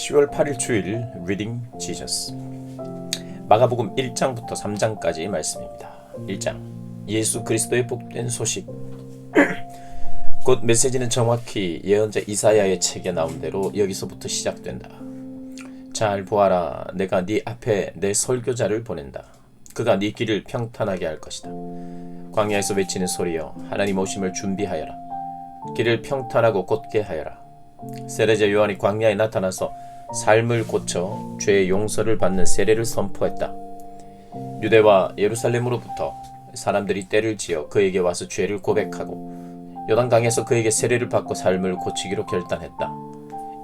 10월 8일 주일 리딩 지저스. 마가복음 1장부터 3장까지 말씀입니다. 1장 예수 그리스도의 복된 소식. 곧 메시지는 정확히 예언자 이사야의 책에 나온 대로 여기서부터 시작된다. 잘 보아라, 내가 네 앞에 내 설교자를 보낸다. 그가 네 길을 평탄하게 할 것이다. 광야에서 외치는 소리여, 하나님 오심을 준비하여라. 길을 평탄하고 곧게 하여라. 세례자 요한이 광야에 나타나서 삶을 고쳐 죄의 용서를 받는 세례를 선포했다. 유대와 예루살렘으로부터 사람들이 떼를 지어 그에게 와서 죄를 고백하고 요단강에서 그에게 세례를 받고 삶을 고치기로 결단했다.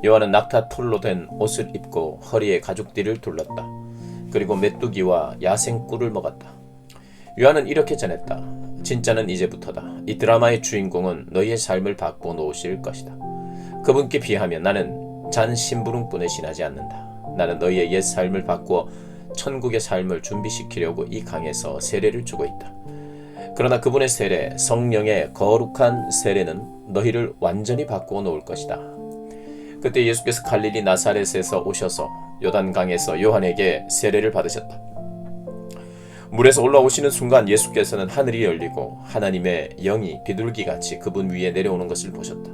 요한은 낙타 털로 된 옷을 입고 허리에 가죽띠를 둘렀다. 그리고 메뚜기와 야생꿀을 먹었다. 요한은 이렇게 전했다. 진짜는 이제부터다. 이 드라마의 주인공은 너희의 삶을 바꿔 놓으실 것이다. 그분께 비하면 나는 잔 심부름꾼에 지나지 않는다. 나는 너희의 옛 삶을 바꾸어 천국의 삶을 준비시키려고 이 강에서 세례를 주고 있다. 그러나 그분의 세례, 성령의 거룩한 세례는 너희를 완전히 바꾸어 놓을 것이다. 그때 예수께서 갈릴리 나사렛에서 오셔서 요단강에서 요한에게 세례를 받으셨다. 물에서 올라오시는 순간 예수께서는 하늘이 열리고 하나님의 영이 비둘기같이 그분 위에 내려오는 것을 보셨다.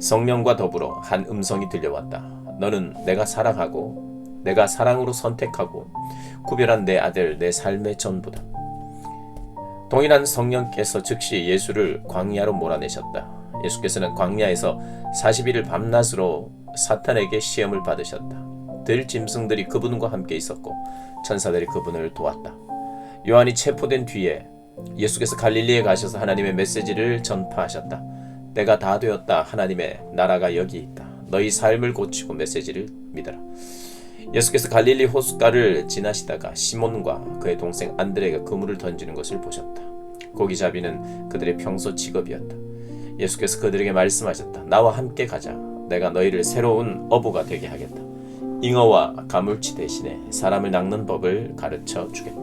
성령과 더불어 한 음성이 들려왔다. 너는 내가 사랑하고 내가 사랑으로 선택하고 구별한 내 아들, 내 삶의 전부다. 동일한 성령께서 즉시 예수를 광야로 몰아내셨다. 예수께서는 광야에서 40일을 밤낮으로 사탄에게 시험을 받으셨다. 들짐승들이 그분과 함께 있었고 천사들이 그분을 도왔다. 요한이 체포된 뒤에 예수께서 갈릴리에 가셔서 하나님의 메시지를 전파하셨다. 때가 다 되었다. 하나님의 나라가 여기 있다. 너희 삶을 고치고 메시지를 믿어라. 예수께서 갈릴리 호숫가를 지나시다가 시몬과 그의 동생 안드레가 그물을 던지는 것을 보셨다. 고기잡이는 그들의 평소 직업이었다. 예수께서 그들에게 말씀하셨다. 나와 함께 가자. 내가 너희를 새로운 어부가 되게 하겠다. 잉어와 가물치 대신에 사람을 낚는 법을 가르쳐 주겠다.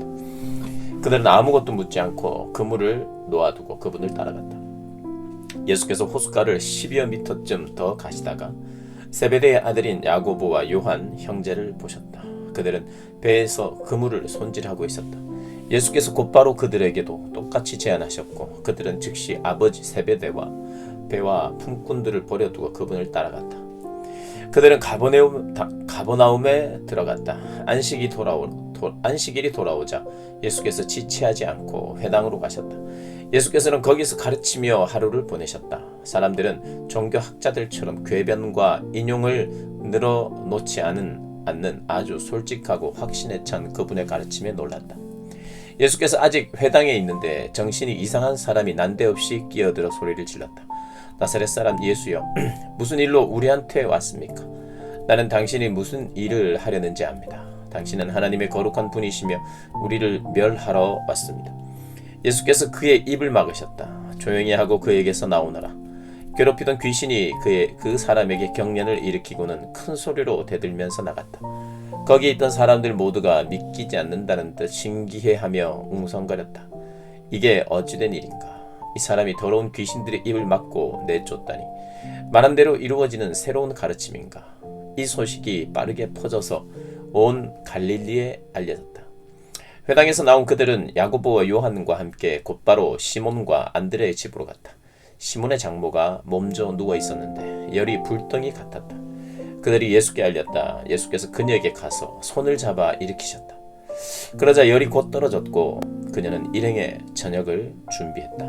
그들은 아무것도 묻지 않고 그물을 놓아두고 그분을 따라갔다. 예수께서 호숫가를 10여 미터쯤 더 가시다가 세베대의 아들인 야고보와 요한 형제를 보셨다. 그들은 배에서 그물을 손질하고 있었다. 예수께서 곧바로 그들에게도 똑같이 제안하셨고 그들은 즉시 아버지 세베대와 배와 품꾼들을 버려두고 그분을 따라갔다. 그들은 가버나움에 들어갔다. 안식일이 돌아오자 예수께서 지체하지 않고 회당으로 가셨다. 예수께서는 거기서 가르치며 하루를 보내셨다. 사람들은 종교학자들처럼 궤변과 인용을 늘어놓지 않는 아주 솔직하고 확신에 찬 그분의 가르침에 놀랐다. 예수께서 아직 회당에 있는데 정신이 이상한 사람이 난데없이 끼어들어 소리를 질렀다. 나사렛 사람 예수여, 무슨 일로 우리한테 왔습니까? 나는 당신이 무슨 일을 하려는지 압니다. 당신은 하나님의 거룩한 분이시며 우리를 멸하러 왔습니다. 예수께서 그의 입을 막으셨다. 조용히 하고 그에게서 나오너라. 괴롭히던 귀신이 그 사람에게 경련을 일으키고는 큰 소리로 대들면서 나갔다. 거기 있던 사람들 모두가 믿기지 않는다는 듯 신기해하며 웅성거렸다. 이게 어찌된 일인가? 이 사람이 더러운 귀신들의 입을 막고 내쫓다니 말한 대로 이루어지는 새로운 가르침인가? 이 소식이 빠르게 퍼져서 온 갈릴리에 알려졌다. 회당에서 나온 그들은 야고보와 요한과 함께 곧바로 시몬과 안드레의 집으로 갔다. 시몬의 장모가 몸져 누워 있었는데 열이 불덩이 같았다. 그들이 예수께 알렸다. 예수께서 그녀에게 가서 손을 잡아 일으키셨다. 그러자 열이 곧 떨어졌고 그녀는 일행의 저녁을 준비했다.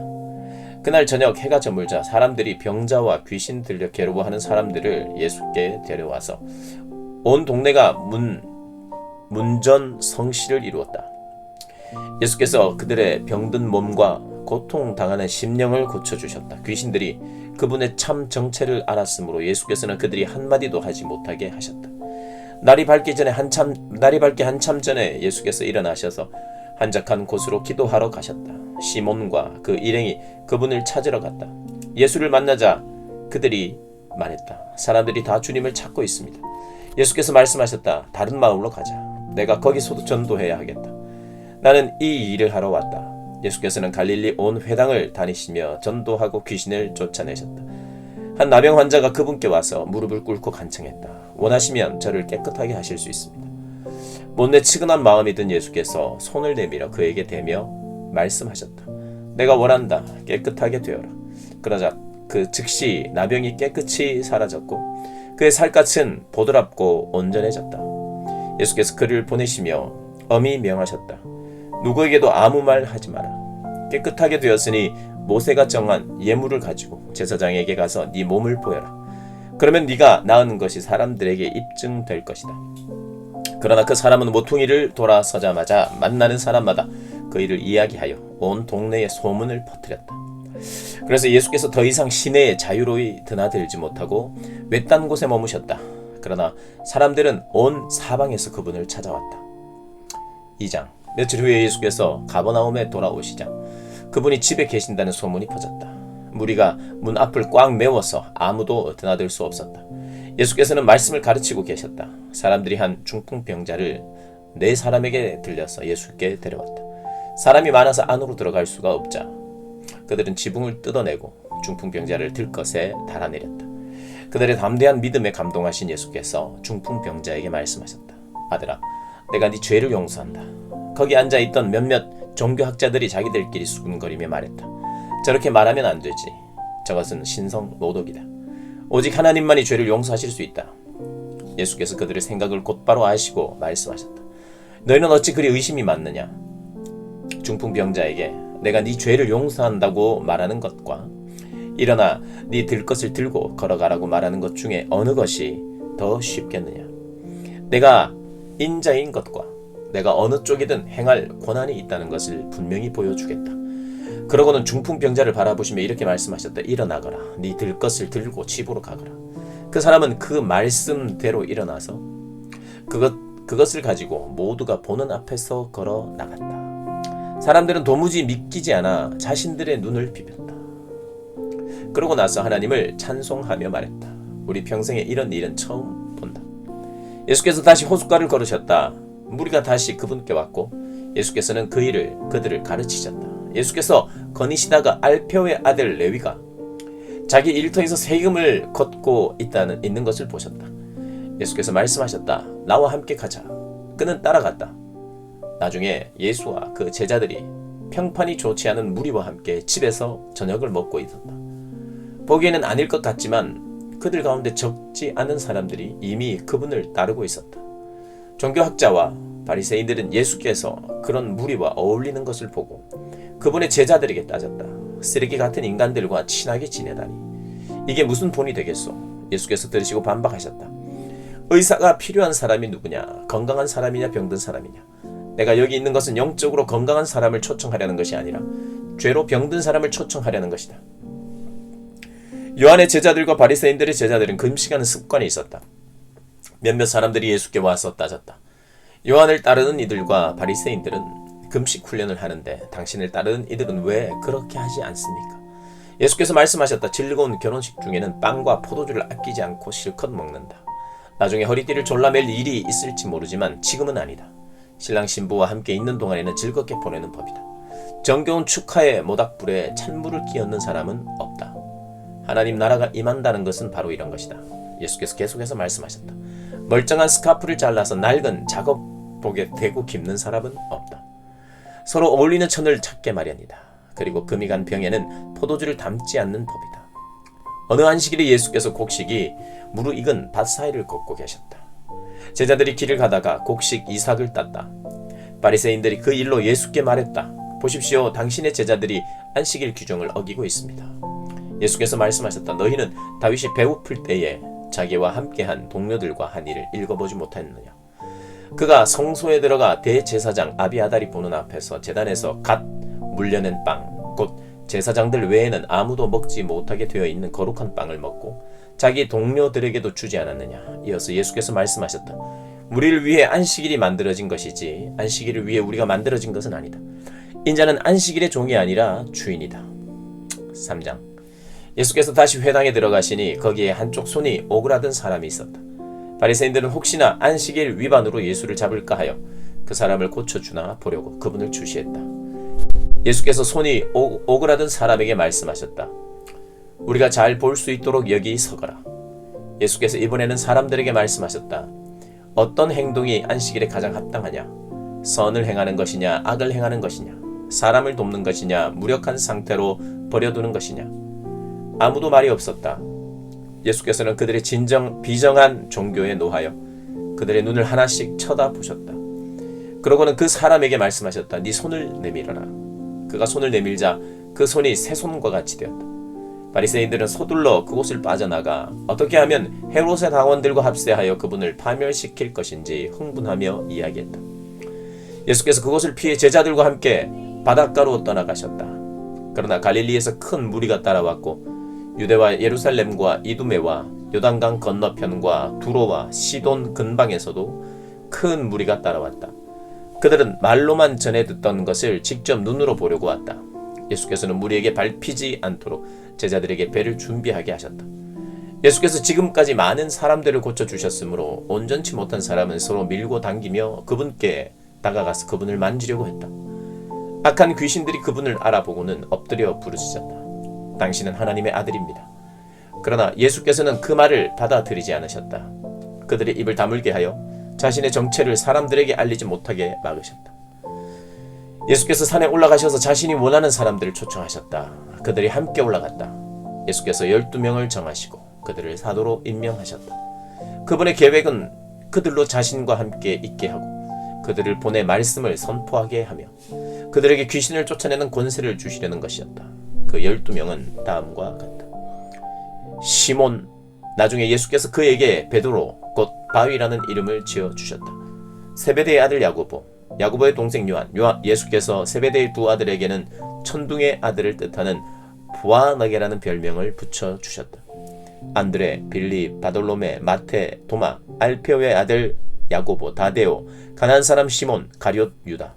그날 저녁 해가 저물자 사람들이 병자와 귀신 들려 괴로워하는 사람들을 예수께 데려와서 온 동네가 문전성시를 이루었다. 예수께서 그들의 병든 몸과 고통당하는 심령을 고쳐주셨다. 귀신들이 그분의 참 정체를 알았으므로 예수께서는 그들이 한마디도 하지 못하게 하셨다. 날이 밝기 한참 전에 예수께서 일어나셔서 한적한 곳으로 기도하러 가셨다. 시몬과 그 일행이 그분을 찾으러 갔다. 예수를 만나자 그들이 말했다. 사람들이 다 주님을 찾고 있습니다. 예수께서 말씀하셨다. 다른 마을로 가자. 내가 거기서도 전도해야 하겠다. 나는 이 일을 하러 왔다. 예수께서는 갈릴리 온 회당을 다니시며 전도하고 귀신을 쫓아내셨다. 한 나병 환자가 그분께 와서 무릎을 꿇고 간청했다. 원하시면 저를 깨끗하게 하실 수 있습니다. 못내 치근한 마음이 든 예수께서 손을 내밀어 그에게 대며 말씀하셨다. 내가 원한다. 깨끗하게 되어라. 그러자 그 즉시 나병이 깨끗이 사라졌고 그의 살갗은 보드랍고 온전해졌다. 예수께서 그를 보내시며 엄히 명하셨다. 누구에게도 아무 말 하지 마라. 깨끗하게 되었으니 모세가 정한 예물을 가지고 제사장에게 가서 네 몸을 보여라. 그러면 네가 나은 것이 사람들에게 입증될 것이다. 그러나 그 사람은 모퉁이를 돌아서자마자 만나는 사람마다 그 일을 이야기하여 온 동네에 소문을 퍼뜨렸다. 그래서 예수께서 더 이상 시내에 자유로이 드나들지 못하고 외딴 곳에 머무셨다. 그러나 사람들은 온 사방에서 그분을 찾아왔다. 2장. 며칠 후에 예수께서 가버나움에 돌아오시자 그분이 집에 계신다는 소문이 퍼졌다. 무리가 문 앞을 꽉 메워서 아무도 드나들 수 없었다. 예수께서는 말씀을 가르치고 계셨다. 사람들이 한 중풍병자를 4사람에게 들려서 예수께 데려왔다. 사람이 많아서 안으로 들어갈 수가 없자 그들은 지붕을 뜯어내고 중풍병자를 들것에 달아내렸다. 그들의 담대한 믿음에 감동하신 예수께서 중풍병자에게 말씀하셨다. 아들아, 내가 네 죄를 용서한다. 거기 앉아있던 몇몇 종교학자들이 자기들끼리 수군거리며 말했다. 저렇게 말하면 안 되지. 저것은 신성모독이다. 오직 하나님만이 죄를 용서하실 수 있다. 예수께서 그들의 생각을 곧바로 아시고 말씀하셨다. 너희는 어찌 그리 의심이 많느냐? 중풍병자에게 내가 네 죄를 용서한다고 말하는 것과 일어나 네 들것을 들고 걸어가라고 말하는 것 중에 어느 것이 더 쉽겠느냐? 내가 인자인 것과 내가 어느 쪽이든 행할 권한이 있다는 것을 분명히 보여주겠다. 그러고는 중풍병자를 바라보시며 이렇게 말씀하셨다. 일어나거라. 네 들것을 들고 집으로 가거라. 그 사람은 그 말씀대로 일어나서 그것을 가지고 모두가 보는 앞에서 걸어 나갔다. 사람들은 도무지 믿기지 않아 자신들의 눈을 비볐다. 그러고 나서 하나님을 찬송하며 말했다. 우리 평생에 이런 일은 처음 본다. 예수께서 다시 호숫가를 걸으셨다. 무리가 다시 그분께 왔고 예수께서는 그들을 가르치셨다. 예수께서 거니시다가 알페오의 아들 레위가 자기 일터에서 세금을 걷고 있는 것을 보셨다. 예수께서 말씀하셨다. 나와 함께 가자. 그는 따라갔다. 나중에 예수와 그 제자들이 평판이 좋지 않은 무리와 함께 집에서 저녁을 먹고 있었다. 보기에는 아닐 것 같지만 그들 가운데 적지 않은 사람들이 이미 그분을 따르고 있었다. 종교학자와 바리새인들은 예수께서 그런 무리와 어울리는 것을 보고 그분의 제자들에게 따졌다. 쓰레기 같은 인간들과 친하게 지내다니 이게 무슨 본이 되겠소? 예수께서 들으시고 반박하셨다. 의사가 필요한 사람이 누구냐? 건강한 사람이냐 병든 사람이냐? 내가 여기 있는 것은 영적으로 건강한 사람을 초청하려는 것이 아니라 죄로 병든 사람을 초청하려는 것이다. 요한의 제자들과 바리새인들의 제자들은 금식하는 습관이 있었다. 몇몇 사람들이 예수께 와서 따졌다. 요한을 따르는 이들과 바리새인들은 금식 훈련을 하는데 당신을 따르는 이들은 왜 그렇게 하지 않습니까? 예수께서 말씀하셨다. 즐거운 결혼식 중에는 빵과 포도주를 아끼지 않고 실컷 먹는다. 나중에 허리띠를 졸라맬 일이 있을지 모르지만 지금은 아니다. 신랑 신부와 함께 있는 동안에는 즐겁게 보내는 법이다. 정겨운 축하의 모닥불에 찬물을 끼얹는 사람은 없다. 하나님 나라가 임한다는 것은 바로 이런 것이다. 예수께서 계속해서 말씀하셨다. 멀쩡한 스카프를 잘라서 낡은 작업복에 대고 깁는 사람은 없다. 서로 어울리는 천을 찾게 마련이다. 그리고 금이 간 병에는 포도주를 담지 않는 법이다. 어느 안식일에 예수께서 곡식이 무르익은 밭 사이를 걷고 계셨다. 제자들이 길을 가다가 곡식 이삭을 땄다. 바리새인들이 그 일로 예수께 말했다. 보십시오, 당신의 제자들이 안식일 규정을 어기고 있습니다. 예수께서 말씀하셨다. 너희는 다윗이 배고플 때에 자기와 함께한 동료들과 한 일을 읽어보지 못했느냐? 그가 성소에 들어가 대제사장 아비아달이 보는 앞에서 제단에서 갓 물려낸 빵, 곧 제사장들 외에는 아무도 먹지 못하게 되어 있는 거룩한 빵을 먹고 자기 동료들에게도 주지 않았느냐? 이어서 예수께서 말씀하셨다. 우리를 위해 안식일이 만들어진 것이지 안식일을 위해 우리가 만들어진 것은 아니다. 인자는 안식일의 종이 아니라 주인이다. 3장. 예수께서 다시 회당에 들어가시니 거기에 한쪽 손이 오그라든 사람이 있었다. 바리새인들은 혹시나 안식일 위반으로 예수를 잡을까 하여 그 사람을 고쳐주나 보려고 그분을 주시했다. 예수께서 손이 오그라든 사람에게 말씀하셨다. 우리가 잘 볼 수 있도록 여기 서거라. 예수께서 이번에는 사람들에게 말씀하셨다. 어떤 행동이 안식일에 가장 합당하냐? 선을 행하는 것이냐, 악을 행하는 것이냐, 사람을 돕는 것이냐, 무력한 상태로 버려두는 것이냐. 아무도 말이 없었다. 예수께서는 그들의 비정한 종교에 노하여 그들의 눈을 하나씩 쳐다보셨다. 그러고는 그 사람에게 말씀하셨다. 네 손을 내밀어라. 그가 손을 내밀자 그 손이 새 손과 같이 되었다. 바리새인들은 서둘러 그곳을 빠져나가 어떻게 하면 헤롯의 당원들과 합세하여 그분을 파멸시킬 것인지 흥분하며 이야기했다. 예수께서 그곳을 피해 제자들과 함께 바닷가로 떠나가셨다. 그러나 갈릴리에서 큰 무리가 따라왔고 유대와 예루살렘과 이두메와 요단강 건너편과 두로와 시돈 근방에서도 큰 무리가 따라왔다. 그들은 말로만 전해 듣던 것을 직접 눈으로 보려고 왔다. 예수께서는 무리에게 밟히지 않도록 제자들에게 배를 준비하게 하셨다. 예수께서 지금까지 많은 사람들을 고쳐주셨으므로 온전치 못한 사람은 서로 밀고 당기며 그분께 다가가서 그분을 만지려고 했다. 악한 귀신들이 그분을 알아보고는 엎드려 부르짖었다. 당신은 하나님의 아들입니다. 그러나 예수께서는 그 말을 받아들이지 않으셨다. 그들의 입을 다물게 하여 자신의 정체를 사람들에게 알리지 못하게 막으셨다. 예수께서 산에 올라가셔서 자신이 원하는 사람들을 초청하셨다. 그들이 함께 올라갔다. 예수께서 12명을 정하시고 그들을 사도로 임명하셨다. 그분의 계획은 그들로 자신과 함께 있게 하고 그들을 보내 말씀을 선포하게 하며 그들에게 귀신을 쫓아내는 권세를 주시려는 것이었다. 그 12명은 다음과 같다. 시몬, 나중에 예수께서 그에게 베드로, 곧 바위라는 이름을 지어주셨다. 세베대의 아들 야고보, 야고보의 동생 요한, 예수께서 세베대의 두 아들에게는 천둥의 아들을 뜻하는 보아너게라는 별명을 붙여주셨다. 안드레, 빌립, 바돌로메, 마테, 도마, 알페오의 아들 야고보, 다데오, 가나안 사람 시몬, 가룟, 유다.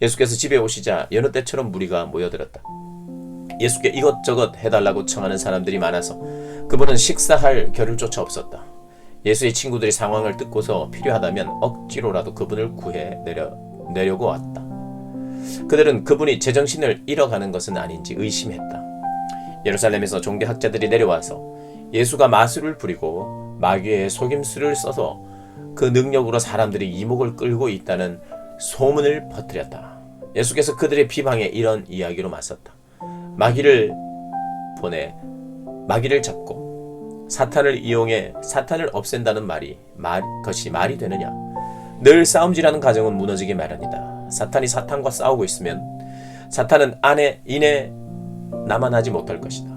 예수께서 집에 오시자 여느 때처럼 무리가 모여들었다. 예수께 이것저것 해달라고 청하는 사람들이 많아서 그분은 식사할 겨를조차 없었다. 예수의 친구들이 상황을 듣고서 필요하다면 억지로라도 그분을 구해 내려고 왔다. 그들은 그분이 제정신을 잃어가는 것은 아닌지 의심했다. 예루살렘에서 종교학자들이 내려와서 예수가 마술을 부리고 마귀의 속임수를 써서 그 능력으로 사람들이 이목을 끌고 있다는 소문을 퍼뜨렸다. 예수께서 그들의 비방에 이런 이야기로 맞섰다. 마귀를 보내 마귀를 잡고 사탄을 이용해 사탄을 없앤다는 것이 말이 되느냐? 늘 싸움질하는 가정은 무너지기 마련이다. 사탄이 사탄과 싸우고 있으면 사탄은 이내 남아나지 못할 것이다.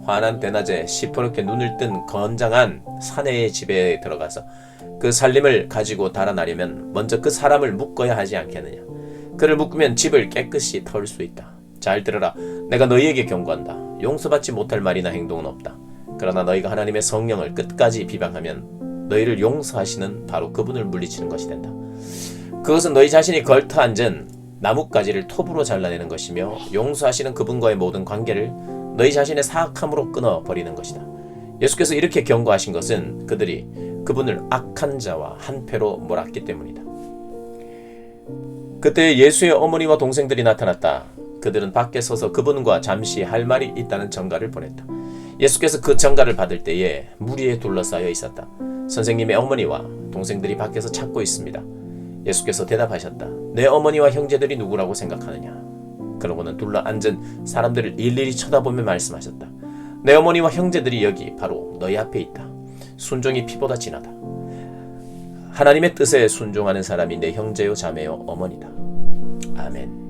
환한 대낮에 시퍼렇게 눈을 뜬 건장한 사내의 집에 들어가서 그 살림을 가지고 달아나려면 먼저 그 사람을 묶어야 하지 않겠느냐? 그를 묶으면 집을 깨끗이 털 수 있다. 잘 들어라. 내가 너희에게 경고한다. 용서받지 못할 말이나 행동은 없다. 그러나 너희가 하나님의 성령을 끝까지 비방하면 너희를 용서하시는 바로 그분을 물리치는 것이 된다. 그것은 너희 자신이 걸터 앉은 나뭇가지를 톱으로 잘라내는 것이며 용서하시는 그분과의 모든 관계를 너희 자신의 사악함으로 끊어버리는 것이다. 예수께서 이렇게 경고하신 것은 그들이 그분을 악한 자와 한패로 몰았기 때문이다. 그때 예수의 어머니와 동생들이 나타났다. 그들은 밖에 서서 그분과 잠시 할 말이 있다는 전가를 보냈다. 예수께서 그 전가를 받을 때에 무리에 둘러싸여 있었다. 선생님의 어머니와 동생들이 밖에서 찾고 있습니다. 예수께서 대답하셨다. 내 어머니와 형제들이 누구라고 생각하느냐? 그러고는 둘러앉은 사람들을 일일이 쳐다보며 말씀하셨다. 내 어머니와 형제들이 여기 바로 너희 앞에 있다. 순종이 피보다 진하다. 하나님의 뜻에 순종하는 사람이 내 형제요 자매요 어머니다. 아멘.